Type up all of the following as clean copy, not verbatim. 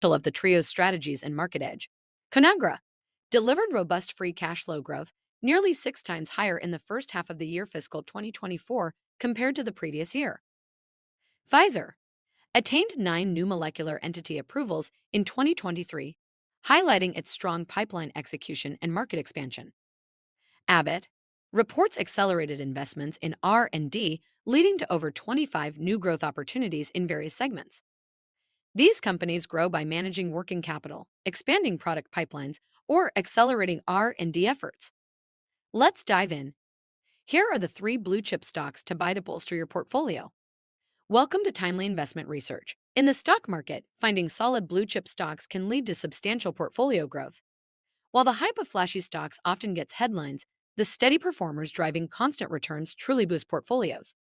of the trio's strategies and market edge. Conagra delivered robust free cash flow growth, nearly 6 times higher in the first half of the year fiscal 2024 compared to the previous year. Pfizer attained 9 new molecular entity approvals in 2023, highlighting its strong pipeline execution and market expansion. Abbott reports accelerated investments in R&D, leading to over 25 new growth opportunities in various segments. These companies grow by managing working capital, expanding product pipelines, or accelerating R&D efforts. Let's dive in. Here are the 3 blue-chip stocks to buy to bolster your portfolio. Welcome to Timely Investment Research. In the stock market, finding solid blue-chip stocks can lead to substantial portfolio growth. While the hype of flashy stocks often gets headlines, the steady performers driving constant returns truly boost portfolios.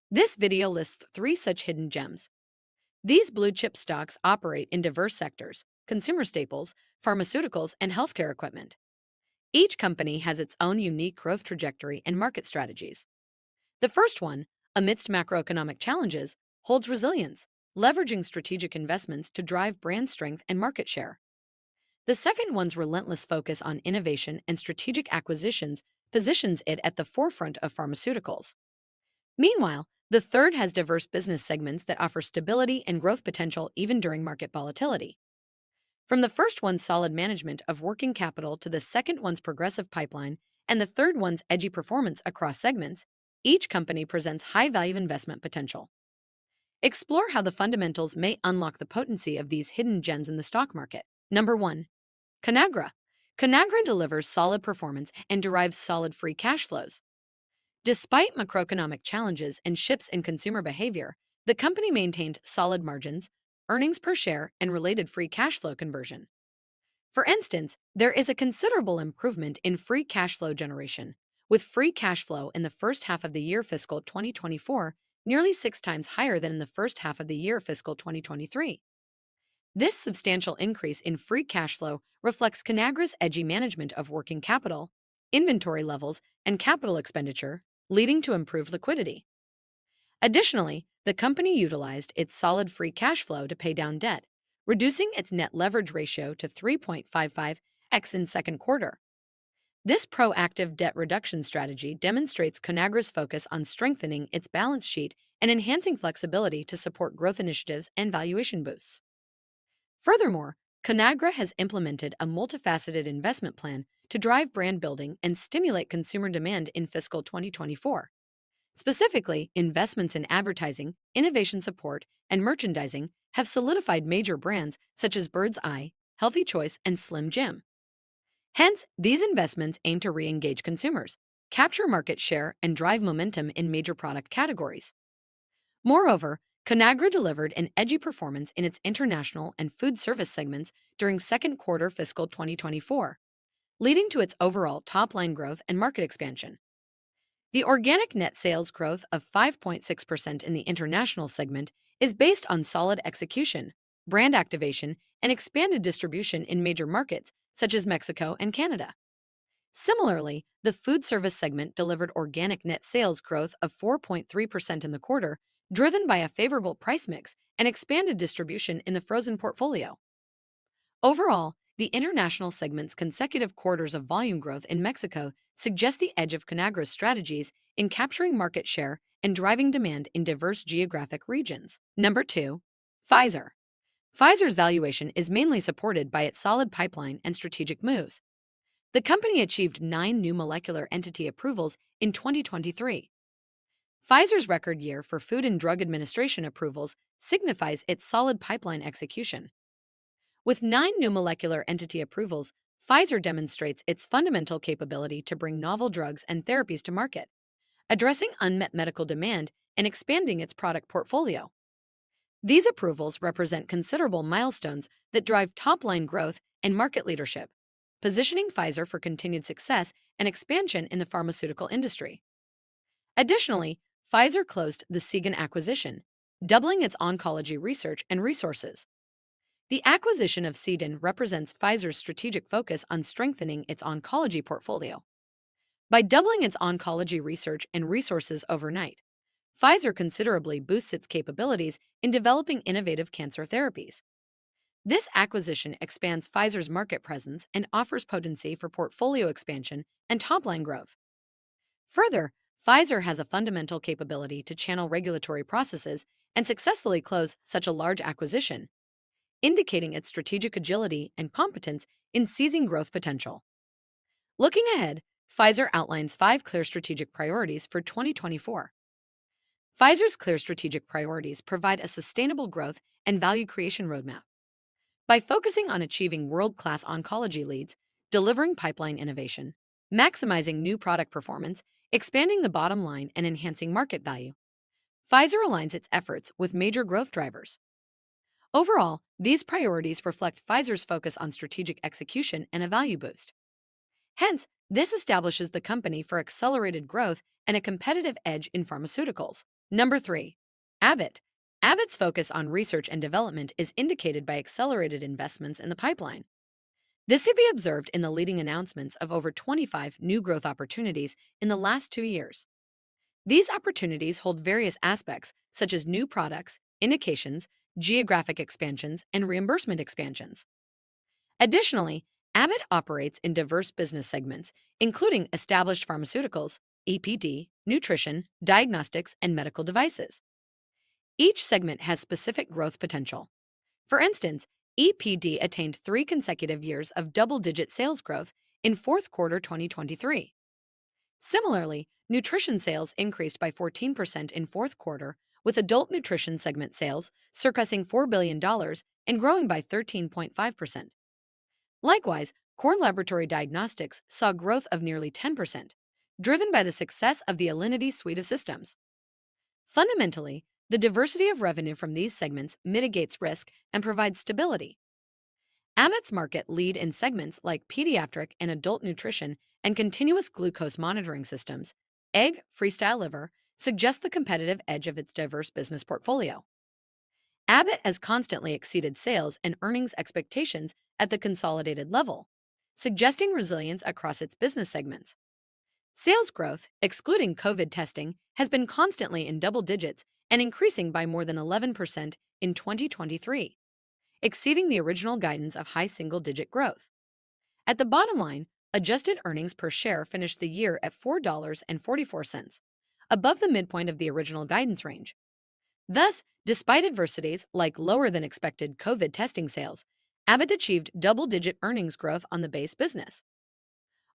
This video lists 3 such hidden gems. These blue-chip stocks operate in diverse sectors: consumer staples, pharmaceuticals, and healthcare equipment. Each company has its own unique growth trajectory and market strategies. The first one, amidst macroeconomic challenges, holds resilience, leveraging strategic investments to drive brand strength and market share. The second one's relentless focus on innovation and strategic acquisitions positions it at the forefront of pharmaceuticals. Meanwhile, the third has diverse business segments that offer stability and growth potential even during market volatility. From the first one's solid management of working capital to the second one's progressive pipeline and the third one's edgy performance across segments, each company presents high-value investment potential. Explore how the fundamentals may unlock the potency of these hidden gems in the stock market. Number 1. Conagra. Conagra delivers solid performance and derives solid free cash flows. Despite macroeconomic challenges and shifts in consumer behavior, the company maintained solid margins, earnings per share, and related free cash flow conversion. For instance, there is a considerable improvement in free cash flow generation, with free cash flow in the first half of the year fiscal 2024 nearly 6 times higher than in the first half of the year fiscal 2023. This substantial increase in free cash flow reflects Conagra's edgy management of working capital, inventory levels, and capital expenditure, leading to improved liquidity. Additionally, the company utilized its solid free cash flow to pay down debt, reducing its net leverage ratio to 3.55x in second quarter. This proactive debt reduction strategy demonstrates Conagra's focus on strengthening its balance sheet and enhancing flexibility to support growth initiatives and valuation boosts. Furthermore, Conagra has implemented a multifaceted investment plan to drive brand building and stimulate consumer demand in fiscal 2024. Specifically, investments in advertising, innovation support, and merchandising have solidified major brands such as Bird's Eye, Healthy Choice, and Slim Jim. Hence, these investments aim to re-engage consumers, capture market share, and drive momentum in major product categories. Moreover, Conagra delivered an edgy performance in its international and food service segments during second quarter fiscal 2024, leading to its overall top-line growth and market expansion. The organic net sales growth of 5.6% in the international segment is based on solid execution, brand activation, and expanded distribution in major markets such as Mexico and Canada. Similarly, the food service segment delivered organic net sales growth of 4.3% in the quarter, driven by a favorable price mix and expanded distribution in the frozen portfolio. Overall, the international segment's consecutive quarters of volume growth in Mexico suggest the edge of Conagra's strategies in capturing market share and driving demand in diverse geographic regions. Number 2. Pfizer. Pfizer's valuation is mainly supported by its solid pipeline and strategic moves. The company achieved 9 new molecular entity approvals in 2023. Pfizer's record year for Food and Drug Administration approvals signifies its solid pipeline execution. With 9 new molecular entity approvals, Pfizer demonstrates its fundamental capability to bring novel drugs and therapies to market, addressing unmet medical demand and expanding its product portfolio. These approvals represent considerable milestones that drive top-line growth and market leadership, positioning Pfizer for continued success and expansion in the pharmaceutical industry. Additionally, Pfizer closed the Seagen acquisition, doubling its oncology research and resources. The acquisition of Seagen represents Pfizer's strategic focus on strengthening its oncology portfolio. By doubling its oncology research and resources overnight, Pfizer considerably boosts its capabilities in developing innovative cancer therapies. This acquisition expands Pfizer's market presence and offers potency for portfolio expansion and top-line growth. Further, Pfizer has a fundamental capability to channel regulatory processes and successfully close such a large acquisition, indicating its strategic agility and competence in seizing growth potential. Looking ahead, Pfizer outlines 5 clear strategic priorities for 2024. Pfizer's clear strategic priorities provide a sustainable growth and value creation roadmap. By focusing on achieving world-class oncology leads, delivering pipeline innovation, maximizing new product performance, expanding the bottom line, and enhancing market value, Pfizer aligns its efforts with major growth drivers. Overall, these priorities reflect Pfizer's focus on strategic execution and a value boost. Hence, this establishes the company for accelerated growth and a competitive edge in pharmaceuticals. Number 3. Abbott. Abbott's focus on research and development is indicated by accelerated investments in the pipeline. This can be observed in the leading announcements of over 25 new growth opportunities in the last 2 years. These opportunities hold various aspects, such as new products, indications, geographic expansions, and reimbursement expansions. Additionally, Abbott operates in diverse business segments, including established pharmaceuticals, EPD, nutrition, diagnostics, and medical devices. Each segment has specific growth potential. For instance, EPD attained 3 consecutive years of double-digit sales growth in fourth quarter 2023. Similarly, nutrition sales increased by 14% in fourth quarter, with adult nutrition segment sales surpassing $4 billion and growing by 13.5%. Likewise, core laboratory diagnostics saw growth of nearly 10%, driven by the success of the Alinity suite of systems. Fundamentally, the diversity of revenue from these segments mitigates risk and provides stability. Abbott's market lead in segments like pediatric and adult nutrition and continuous glucose monitoring systems, egg, freestyle liver, suggest the competitive edge of its diverse business portfolio. Abbott has constantly exceeded sales and earnings expectations at the consolidated level, suggesting resilience across its business segments. Sales growth, excluding COVID testing, has been constantly in double digits and increasing by more than 11% in 2023, exceeding the original guidance of high single-digit growth. At the bottom line, adjusted earnings per share finished the year at $4.44, above the midpoint of the original guidance range. Thus, despite adversities like lower-than-expected COVID testing sales, Abbott achieved double-digit earnings growth on the base business.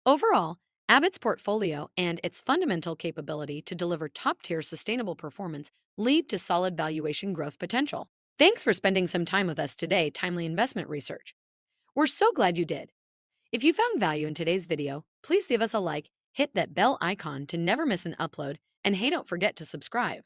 Overall, Abbott's portfolio and its fundamental capability to deliver top-tier sustainable performance lead to solid valuation growth potential. Thanks for spending some time with us today, Timely Investment Research. We're so glad you did. If you found value in today's video, please give us a like, hit that bell icon to never miss an upload, and hey, don't forget to subscribe.